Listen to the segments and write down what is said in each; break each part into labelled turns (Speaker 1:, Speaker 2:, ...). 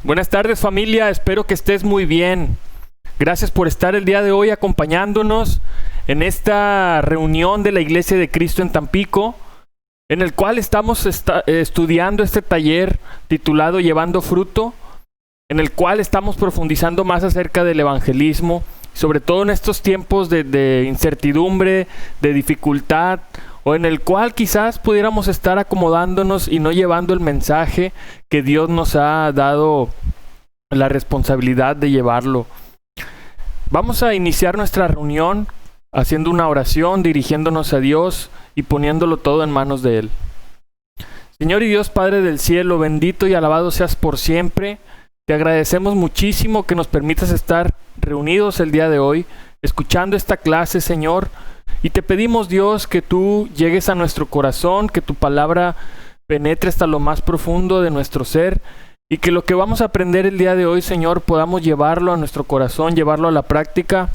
Speaker 1: Buenas tardes, familia, espero que estés muy bien. Gracias por estar el día de hoy acompañándonos en esta reunión de la Iglesia de Cristo en Tampico, en el cual estamos estudiando este taller titulado Llevando Fruto, en el cual estamos profundizando más acerca del evangelismo, sobre todo en estos tiempos de incertidumbre, de dificultad, o en el cual quizás pudiéramos estar acomodándonos y no llevando el mensaje que Dios nos ha dado la responsabilidad de llevarlo. Vamos a iniciar nuestra reunión haciendo una oración, dirigiéndonos a Dios y poniéndolo todo en manos de Él. Señor y Dios Padre del cielo, bendito y alabado seas por siempre. Te agradecemos muchísimo que nos permitas estar reunidos el día de hoy, escuchando esta clase, Señor. Y te pedimos, Dios, que tú llegues a nuestro corazón, que tu palabra penetre hasta lo más profundo de nuestro ser y que lo que vamos a aprender el día de hoy, Señor, podamos llevarlo a nuestro corazón, llevarlo a la práctica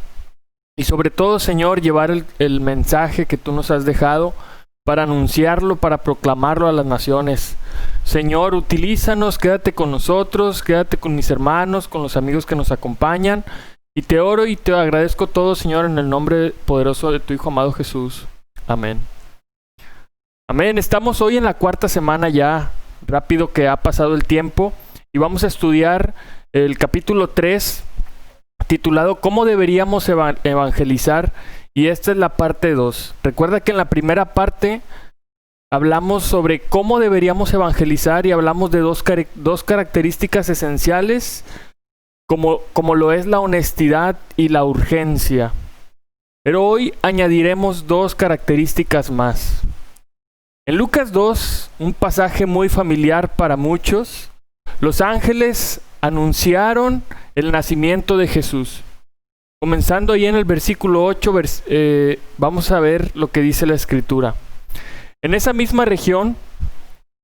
Speaker 1: y sobre todo, Señor, llevar el mensaje que tú nos has dejado para anunciarlo, para proclamarlo a las naciones. Señor, utilízanos, quédate con nosotros, quédate con mis hermanos, con los amigos que nos acompañan. Y te oro y te agradezco todo, Señor, en el nombre poderoso de tu Hijo amado Jesús. Amén. Amén. Estamos hoy en la cuarta semana ya, rápido que ha pasado el tiempo, y vamos a estudiar el capítulo 3, titulado ¿Cómo deberíamos evangelizar? Y esta es la parte 2. Recuerda que en la primera parte hablamos sobre cómo deberíamos evangelizar y hablamos de dos características esenciales, como lo es la honestidad y la urgencia. Pero hoy añadiremos dos características más. En Lucas 2, un pasaje muy familiar para muchos, los ángeles anunciaron el nacimiento de Jesús. Comenzando ahí en el versículo 8, vamos a ver lo que dice la Escritura. En esa misma región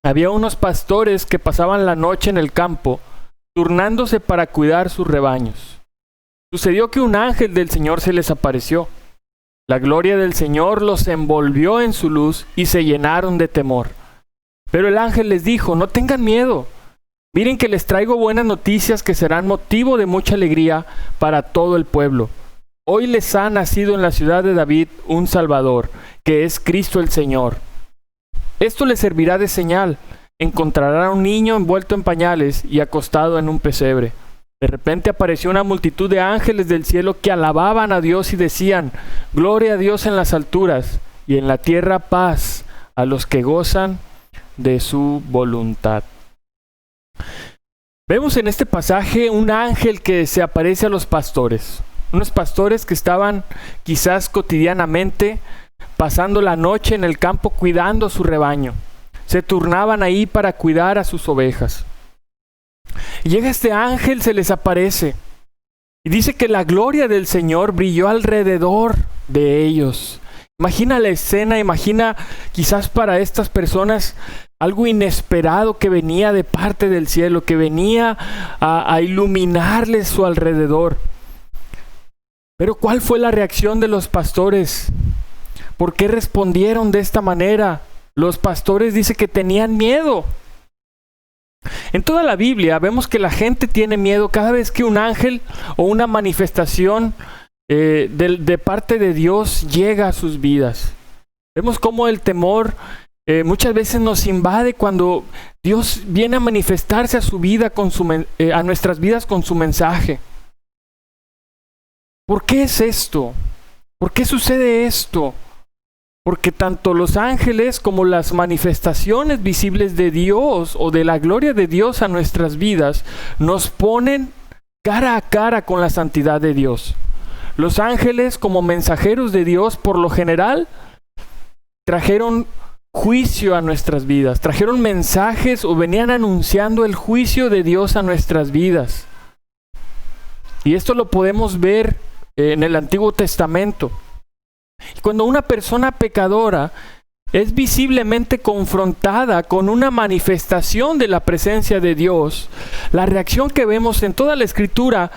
Speaker 1: había unos pastores que pasaban la noche en el campo, turnándose para cuidar sus rebaños. Sucedió que un ángel del Señor se les apareció. La gloria del Señor los envolvió en su luz y se llenaron de temor. Pero el ángel les dijo: no tengan miedo. Miren que les traigo buenas noticias que serán motivo de mucha alegría para todo el pueblo. Hoy les ha nacido en la ciudad de David un Salvador, que es Cristo el Señor. Esto les servirá de señal. Encontrarán a un niño envuelto en pañales y acostado en un pesebre. De repente apareció una multitud de ángeles del cielo que alababan a Dios y decían: gloria a Dios en las alturas y en la tierra paz a los que gozan de su voluntad. Vemos en este pasaje un ángel que se aparece a los pastores. Unos pastores que estaban quizás cotidianamente pasando la noche en el campo cuidando su rebaño. Se turnaban ahí para cuidar a sus ovejas. Y llega este ángel, se les aparece. Y dice que la gloria del Señor brilló alrededor de ellos. Imagina la escena, imagina quizás para estas personas algo inesperado que venía de parte del cielo, que venía a iluminarles su alrededor. Pero ¿cuál fue la reacción de los pastores? ¿Por qué respondieron de esta manera? Los pastores dice que tenían miedo. En toda la Biblia vemos que la gente tiene miedo cada vez que un ángel o una manifestación de parte de Dios llega a sus vidas. Vemos cómo el temor muchas veces nos invade cuando Dios viene a manifestarse a su vida, a nuestras vidas con su mensaje. ¿Por qué es esto? ¿Por qué sucede esto? Porque tanto los ángeles como las manifestaciones visibles de Dios o de la gloria de Dios a nuestras vidas nos ponen cara a cara con la santidad de Dios. Los ángeles, como mensajeros de Dios, por lo general, trajeron juicio a nuestras vidas, trajeron mensajes o venían anunciando el juicio de Dios a nuestras vidas. Y esto lo podemos ver en el Antiguo Testamento. Cuando una persona pecadora es visiblemente confrontada con una manifestación de la presencia de Dios, la reacción que vemos en toda la Escritura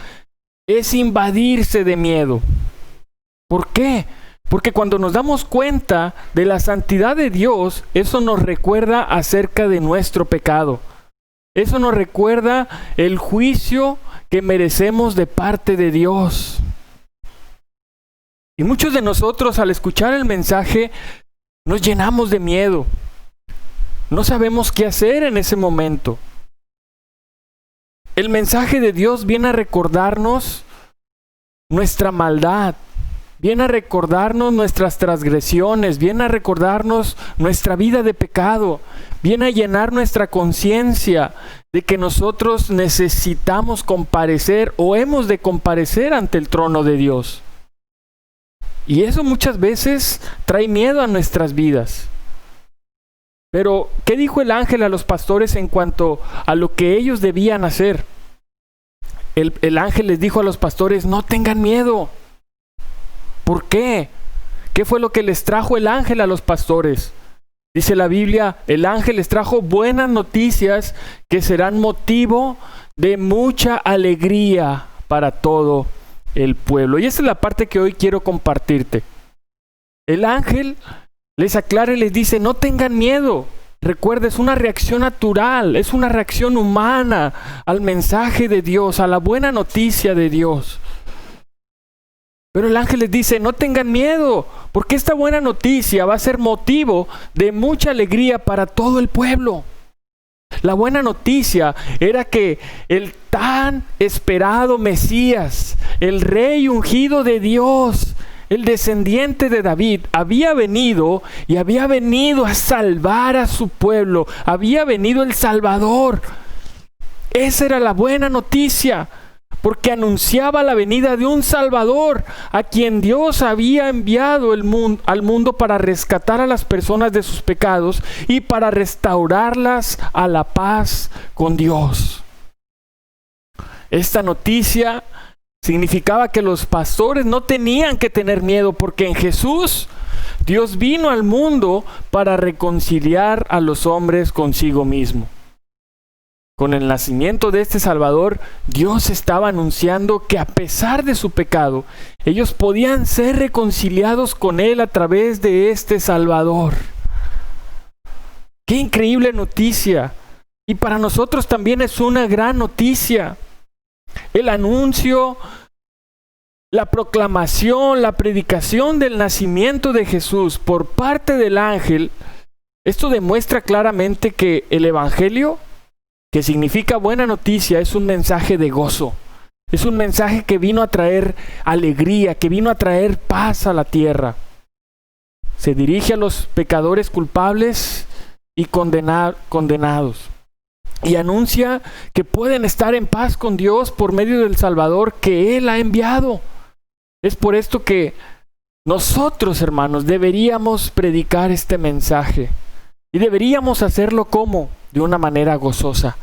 Speaker 1: es invadirse de miedo. ¿Por qué? Porque cuando nos damos cuenta de la santidad de Dios, eso nos recuerda acerca de nuestro pecado. Eso nos recuerda el juicio que merecemos de parte de Dios. Y muchos de nosotros al escuchar el mensaje nos llenamos de miedo. No sabemos qué hacer en ese momento. El mensaje de Dios viene a recordarnos nuestra maldad, viene a recordarnos nuestras transgresiones, viene a recordarnos nuestra vida de pecado, viene a llenar nuestra conciencia de que nosotros necesitamos comparecer o hemos de comparecer ante el trono de Dios. Y eso muchas veces trae miedo a nuestras vidas. Pero, ¿qué dijo el ángel a los pastores en cuanto a lo que ellos debían hacer? El ángel les dijo a los pastores, no tengan miedo. ¿Por qué? ¿Qué fue lo que les trajo el ángel a los pastores? Dice la Biblia, el ángel les trajo buenas noticias que serán motivo de mucha alegría para todo el pueblo. Y esa es la parte que hoy quiero compartirte. El ángel les aclara y les dice, no tengan miedo. Recuerda, es una reacción natural, es una reacción humana al mensaje de Dios, a la buena noticia de Dios. Pero el ángel les dice, no tengan miedo, porque esta buena noticia va a ser motivo de mucha alegría para todo el pueblo. La buena noticia era que el tan esperado Mesías, el rey ungido de Dios, el descendiente de David, había venido y había venido a salvar a su pueblo. Había venido el Salvador. Esa era la buena noticia, porque anunciaba la venida de un Salvador a quien Dios había enviado al mundo para rescatar a las personas de sus pecados y para restaurarlas a la paz con Dios. Esta noticia significaba que los pastores no tenían que tener miedo, porque en Jesús Dios vino al mundo para reconciliar a los hombres consigo mismo. Con el nacimiento de este Salvador, Dios estaba anunciando que a pesar de su pecado, ellos podían ser reconciliados con Él a través de este Salvador. ¡Qué increíble noticia! Y para nosotros también es una gran noticia. El anuncio, la proclamación, la predicación del nacimiento de Jesús por parte del ángel, esto demuestra claramente que el evangelio, que significa buena noticia, es un mensaje de gozo. Es un mensaje que vino a traer alegría, que vino a traer paz a la tierra. Se dirige a los pecadores culpables y condenados. Y anuncia que pueden estar en paz con Dios por medio del Salvador que Él ha enviado. Es por esto que nosotros, hermanos, deberíamos predicar este mensaje. Y deberíamos hacerlo ¿cómo? De una manera gozosa.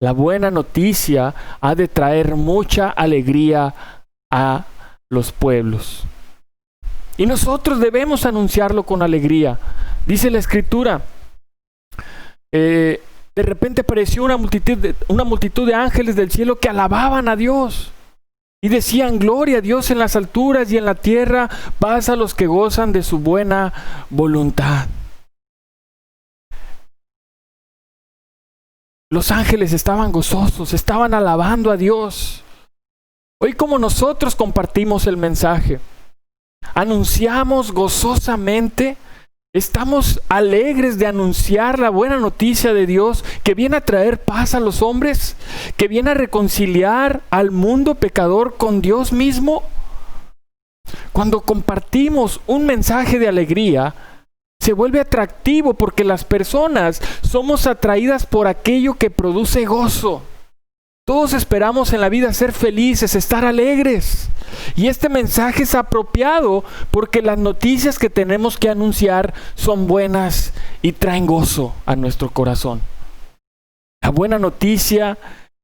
Speaker 1: La buena noticia ha de traer mucha alegría a los pueblos. Y nosotros debemos anunciarlo con alegría. Dice la Escritura, de repente apareció una multitud de ángeles del cielo que alababan a Dios y decían, gloria a Dios en las alturas y en la tierra, paz a los que gozan de su buena voluntad. Los ángeles estaban gozosos, estaban alabando a Dios. Hoy, como nosotros compartimos el mensaje, anunciamos gozosamente. Estamos alegres de anunciar la buena noticia de Dios que viene a traer paz a los hombres, que viene a reconciliar al mundo pecador con Dios mismo. Cuando compartimos un mensaje de alegría, se vuelve atractivo porque las personas somos atraídas por aquello que produce gozo. Todos esperamos en la vida ser felices, estar alegres. Y este mensaje es apropiado porque las noticias que tenemos que anunciar son buenas y traen gozo a nuestro corazón. La buena noticia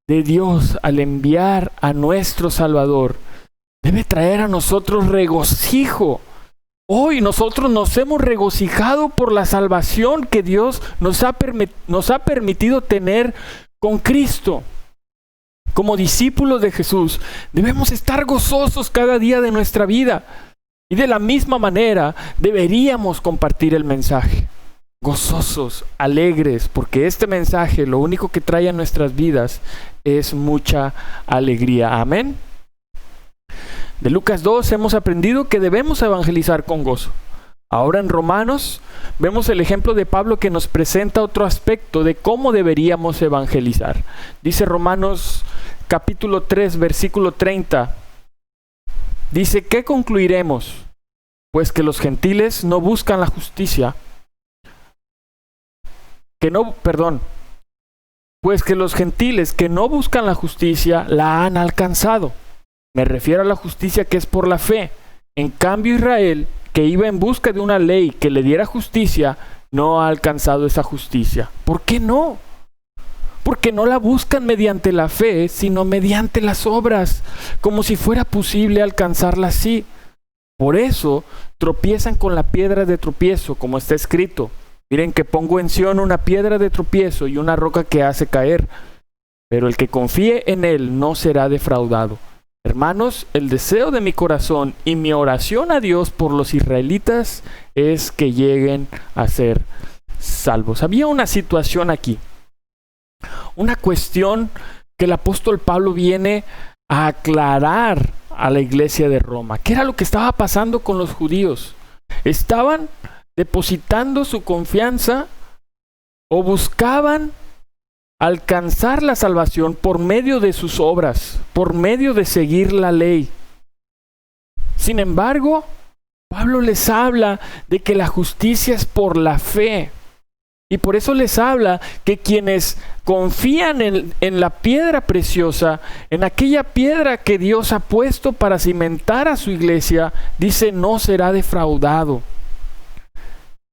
Speaker 1: de Dios al enviar a nuestro Salvador debe traer a nosotros regocijo. Hoy nosotros nos hemos regocijado por la salvación que Dios nos ha permitido tener con Cristo. Como discípulos de Jesús, debemos estar gozosos cada día de nuestra vida. Y de la misma manera, deberíamos compartir el mensaje. gozosos, alegres, porque este mensaje lo único que trae a nuestras vidas es mucha alegría. Amén. De Lucas 2 hemos aprendido que debemos evangelizar con gozo. Ahora en Romanos vemos el ejemplo de Pablo que nos presenta otro aspecto de cómo deberíamos evangelizar. Dice Romanos capítulo 3, versículo 30. Dice, ¿qué concluiremos? Pues que los gentiles no buscan la justicia. Pues que los gentiles que no buscan la justicia la han alcanzado. Me refiero a la justicia que es por la fe. En cambio Israel, que iba en busca de una ley que le diera justicia, no ha alcanzado esa justicia. ¿Por qué no? Porque no la buscan mediante la fe, sino mediante las obras, como si fuera posible alcanzarla así. Por eso tropiezan con la piedra de tropiezo, como está escrito. Miren que pongo en Sión una piedra de tropiezo y una roca que hace caer, pero el que confíe en él no será defraudado. Hermanos, el deseo de mi corazón y mi oración a Dios por los israelitas es que lleguen a ser salvos. Había una situación aquí, una cuestión que el apóstol Pablo viene a aclarar a la iglesia de Roma. ¿Qué era lo que estaba pasando con los judíos? Estaban depositando su confianza o buscaban alcanzar la salvación por medio de sus obras, por medio de seguir la ley. Sin embargo, Pablo les habla de que la justicia es por la fe. Y por eso les habla que quienes confían en la piedra preciosa, en aquella piedra que Dios ha puesto para cimentar a su iglesia, dice, no será defraudado.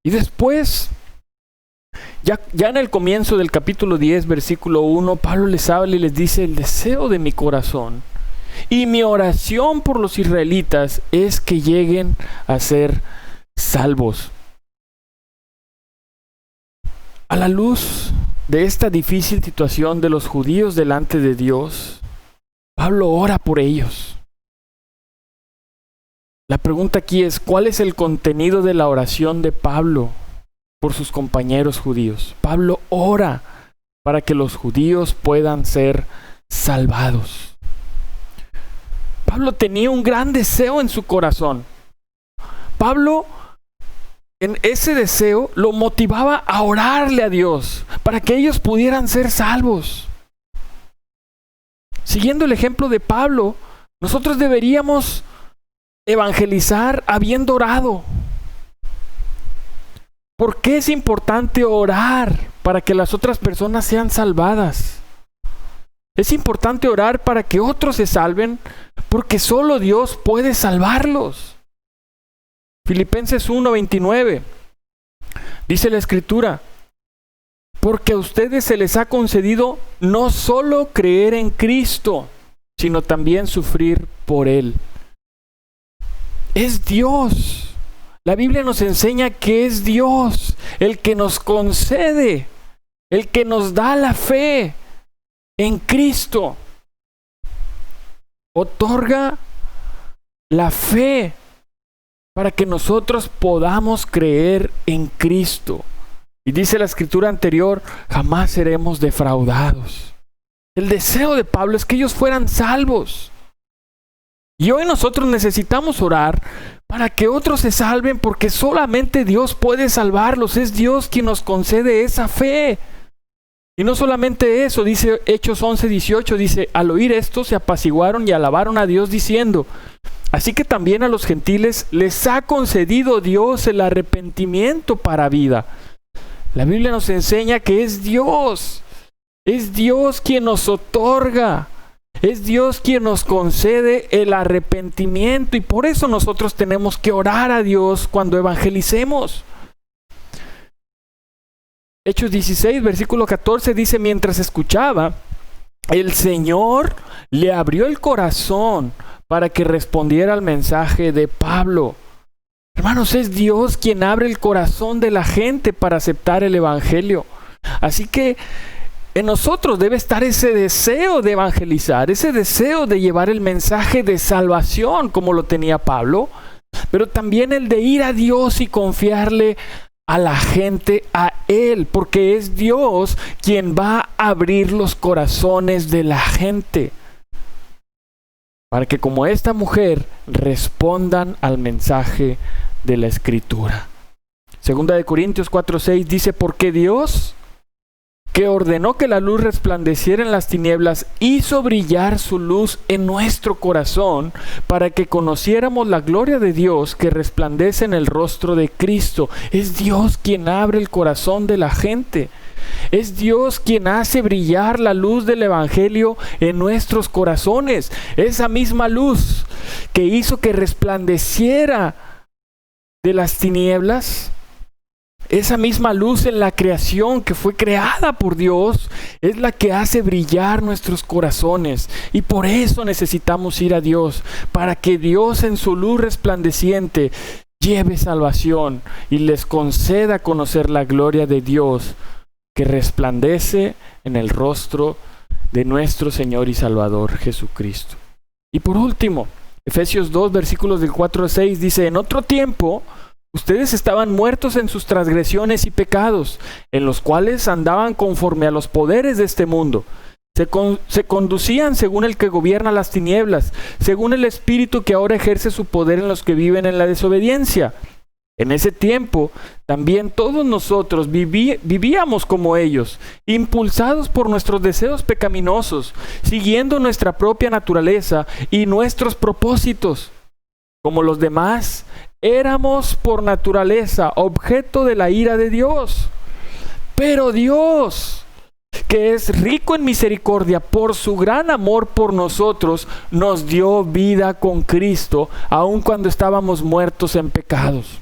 Speaker 1: Y después, ya en el comienzo del capítulo 10, versículo 1, Pablo les habla y les dice, el deseo de mi corazón y mi oración por los israelitas es que lleguen a ser salvos. A la luz de esta difícil situación de los judíos delante de Dios, Pablo ora por ellos. La pregunta aquí es, ¿cuál es el contenido de la oración de Pablo por sus compañeros judíos? Pablo ora para que los judíos puedan ser salvados. Pablo tenía un gran deseo en su corazón. Pablo, en ese deseo, lo motivaba a orarle a Dios para que ellos pudieran ser salvos. Siguiendo el ejemplo de Pablo, nosotros deberíamos evangelizar habiendo orado. ¿Por qué es importante orar para que las otras personas sean salvadas? Es importante orar para que otros se salven, porque solo Dios puede salvarlos. Filipenses 1:29 dice la Escritura, porque a ustedes se les ha concedido no solo creer en Cristo, sino también sufrir por Él. Es Dios. La Biblia nos enseña que es Dios el que nos concede, el que nos da la fe en Cristo. Otorga la fe para que nosotros podamos creer en Cristo. Y dice la escritura anterior, jamás seremos defraudados. El deseo de Pablo es que ellos fueran salvos. Y hoy nosotros necesitamos orar para que otros se salven, porque solamente Dios puede salvarlos. Es Dios quien nos concede esa fe. Y no solamente eso, dice Hechos 11:18, dice, al oír esto se apaciguaron y alabaron a Dios diciendo, así que también a los gentiles les ha concedido Dios el arrepentimiento para vida. La Biblia nos enseña que es Dios quien nos otorga. Es Dios quien nos concede el arrepentimiento y por eso nosotros tenemos que orar a Dios cuando evangelicemos. Hechos 16, versículo 14 dice, mientras escuchaba, el Señor le abrió el corazón para que respondiera al mensaje de Pablo. Hermanos, es Dios quien abre el corazón de la gente para aceptar el evangelio. Así que en nosotros debe estar ese deseo de evangelizar, ese deseo de llevar el mensaje de salvación como lo tenía Pablo, pero también el de ir a Dios y confiarle a la gente a Él, porque es Dios quien va a abrir los corazones de la gente, para que como esta mujer respondan al mensaje de la Escritura. Segunda de Corintios 4:6 dice, porque Dios, que ordenó que la luz resplandeciera en las tinieblas, hizo brillar su luz en nuestro corazón para que conociéramos la gloria de Dios que resplandece en el rostro de Cristo. Es Dios quien abre el corazón de la gente. Es Dios quien hace brillar la luz del Evangelio en nuestros corazones. Esa misma luz que hizo que resplandeciera de las tinieblas, esa misma luz en la creación que fue creada por Dios, es la que hace brillar nuestros corazones. Y por eso necesitamos ir a Dios, para que Dios en su luz resplandeciente lleve salvación y les conceda conocer la gloria de Dios que resplandece en el rostro de nuestro Señor y Salvador Jesucristo. Y por último, Efesios 2, versículos del 4 al 6 dice, en otro tiempo, ustedes estaban muertos en sus transgresiones y pecados, en los cuales andaban conforme a los poderes de este mundo. Se conducían según el que gobierna las tinieblas, según el espíritu que ahora ejerce su poder en los que viven en la desobediencia. En ese tiempo, también todos nosotros vivíamos como ellos, impulsados por nuestros deseos pecaminosos, siguiendo nuestra propia naturaleza y nuestros propósitos. Como los demás, éramos por naturaleza objeto de la ira de Dios. Pero Dios, que es rico en misericordia, por su gran amor por nosotros, nos dio vida con Cristo, aun cuando estábamos muertos en pecados.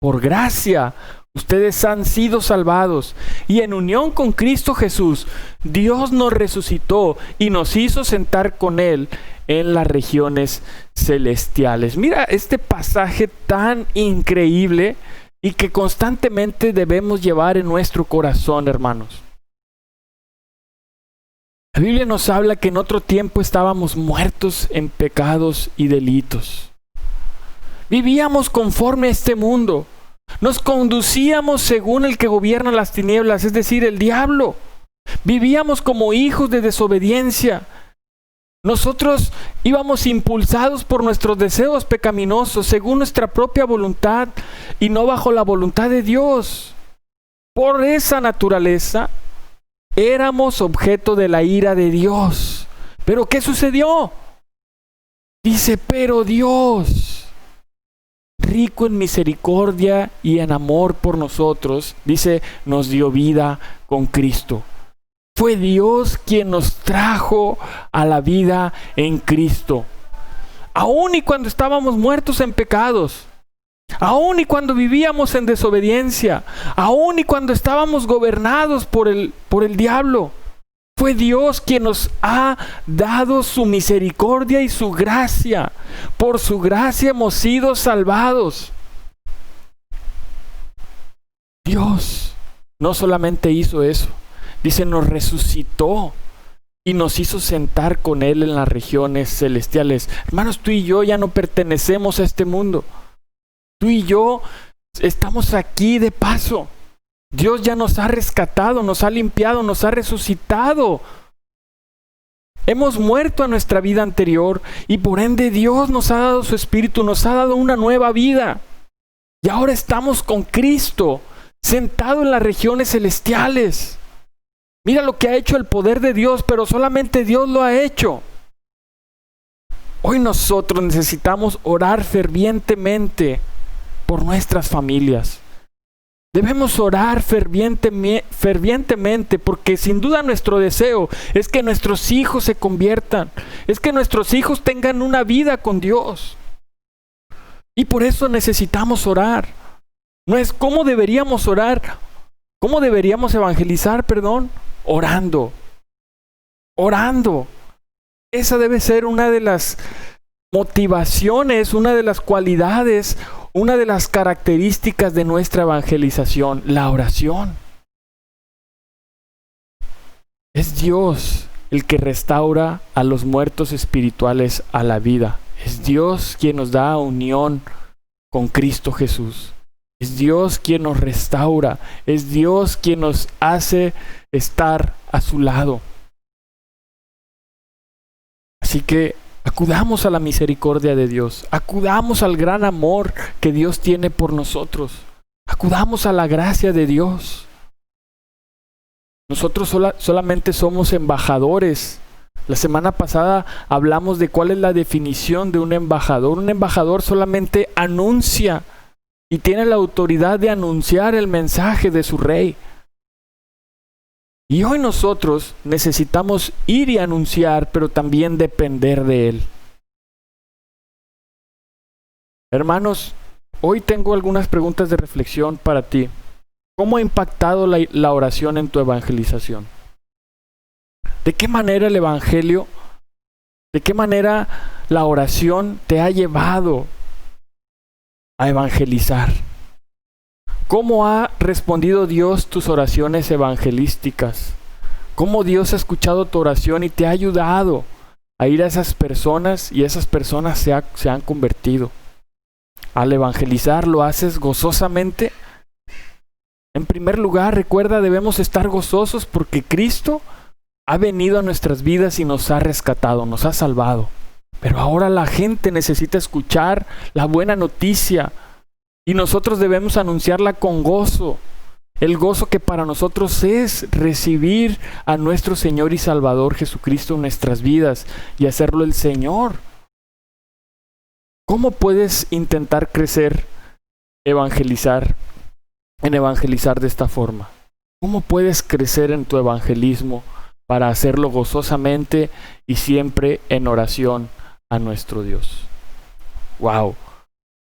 Speaker 1: Por gracia, ustedes han sido salvados, y en unión con Cristo Jesús, Dios nos resucitó y nos hizo sentar con Él en las regiones celestiales. Mira este pasaje tan increíble y que constantemente debemos llevar en nuestro corazón, hermanos. La Biblia nos habla que en otro tiempo estábamos muertos en pecados y delitos. Vivíamos conforme a este mundo. Nos conducíamos según el que gobierna las tinieblas, es decir, el diablo. Vivíamos como hijos de desobediencia. Nosotros íbamos impulsados por nuestros deseos pecaminosos, según nuestra propia voluntad y no bajo la voluntad de Dios. Por esa naturaleza, éramos objeto de la ira de Dios. ¿Pero qué sucedió? Dice, pero Dios, rico en misericordia y en amor por nosotros, dice, nos dio vida con Cristo. Fue Dios quien nos trajo a la vida en Cristo. Aún y cuando estábamos muertos en pecados, aún y cuando vivíamos en desobediencia, aún y cuando estábamos gobernados por el diablo, fue Dios quien nos ha dado su misericordia y su gracia. Por su gracia hemos sido salvados. Dios no solamente hizo eso, dice, nos resucitó y nos hizo sentar con Él en las regiones celestiales. Hermanos, tú y yo ya no pertenecemos a este mundo. Tú y yo estamos aquí de paso. Dios ya nos ha rescatado, nos ha limpiado, nos ha resucitado. Hemos muerto a nuestra vida anterior y por ende Dios nos ha dado su Espíritu, nos ha dado una nueva vida. Y ahora estamos con Cristo, sentado en las regiones celestiales. Mira lo que ha hecho el poder de Dios, pero solamente Dios lo ha hecho. Hoy nosotros necesitamos orar fervientemente por nuestras familias. Debemos orar fervientemente porque sin duda nuestro deseo es que nuestros hijos se conviertan, es que nuestros hijos tengan una vida con Dios. Y por eso necesitamos orar. No es cómo deberíamos orar, cómo deberíamos evangelizar, orando. Esa debe ser una de las motivaciones, una de las cualidades, una de las características de nuestra evangelización, la oración. Es Dios el que restaura a los muertos espirituales a la vida. Es Dios quien nos da unión con Cristo Jesús. Es Dios quien nos restaura. Es Dios quien nos hace estar a su lado. Así que acudamos a la misericordia de Dios. Acudamos al gran amor que Dios tiene por nosotros. Acudamos a la gracia de Dios. Nosotros solamente somos embajadores. La semana pasada hablamos de cuál es la definición de un embajador. Un embajador solamente anuncia y tiene la autoridad de anunciar el mensaje de su rey. Y hoy nosotros necesitamos ir y anunciar, pero también depender de Él. Hermanos, hoy tengo algunas preguntas de reflexión para ti. ¿Cómo ha impactado la oración en tu evangelización? ¿De qué manera el evangelio, de qué manera la oración te ha llevado a evangelizar? ¿Cómo ha respondido Dios tus oraciones evangelísticas? ¿Cómo Dios ha escuchado tu oración y te ha ayudado a ir a esas personas y esas personas se han convertido? Al evangelizar, ¿lo haces gozosamente? En primer lugar, recuerda, debemos estar gozosos porque Cristo ha venido a nuestras vidas y nos ha rescatado, nos ha salvado. Pero ahora la gente necesita escuchar la buena noticia y nosotros debemos anunciarla con gozo. El gozo que para nosotros es recibir a nuestro Señor y Salvador Jesucristo en nuestras vidas y hacerlo el Señor. ¿Cómo puedes intentar crecer, evangelizar de esta forma? ¿Cómo puedes crecer en tu evangelismo para hacerlo gozosamente y siempre en oración a nuestro Dios? ¡Wow!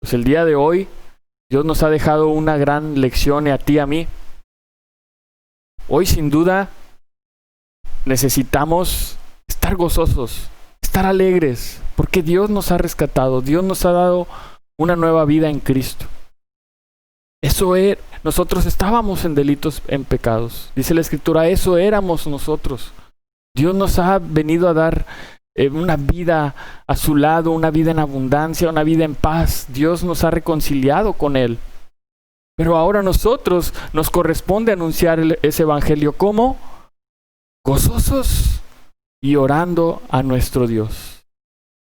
Speaker 1: Pues el día de hoy Dios nos ha dejado una gran lección a ti y a mí. Hoy sin duda necesitamos estar gozosos, estar alegres, porque Dios nos ha rescatado, Dios nos ha dado una nueva vida en Cristo. Nosotros estábamos en delitos, en pecados. Dice la Escritura, eso éramos nosotros. Dios nos ha venido a dar una vida a su lado, una vida en abundancia, una vida en paz. Dios nos ha reconciliado con Él. Pero ahora nosotros nos corresponde anunciar ese evangelio como gozosos y orando a nuestro Dios.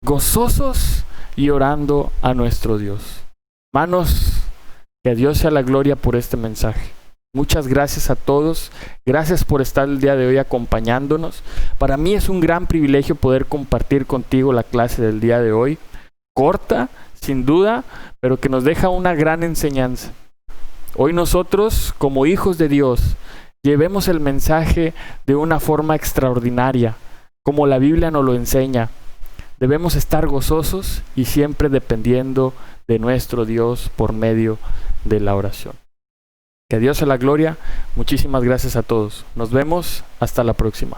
Speaker 1: Gozosos y orando a nuestro Dios. Hermanos, que a Dios sea la gloria por este mensaje. Muchas gracias a todos. Gracias por estar el día de hoy acompañándonos. Para mí es un gran privilegio poder compartir contigo la clase del día de hoy. Corta, sin duda, pero que nos deja una gran enseñanza. Hoy nosotros, como hijos de Dios, llevemos el mensaje de una forma extraordinaria, como la Biblia nos lo enseña. Debemos estar gozosos y siempre dependiendo de nuestro Dios por medio de la oración. Que a Dios sea la gloria. Muchísimas gracias a todos. Nos vemos hasta la próxima.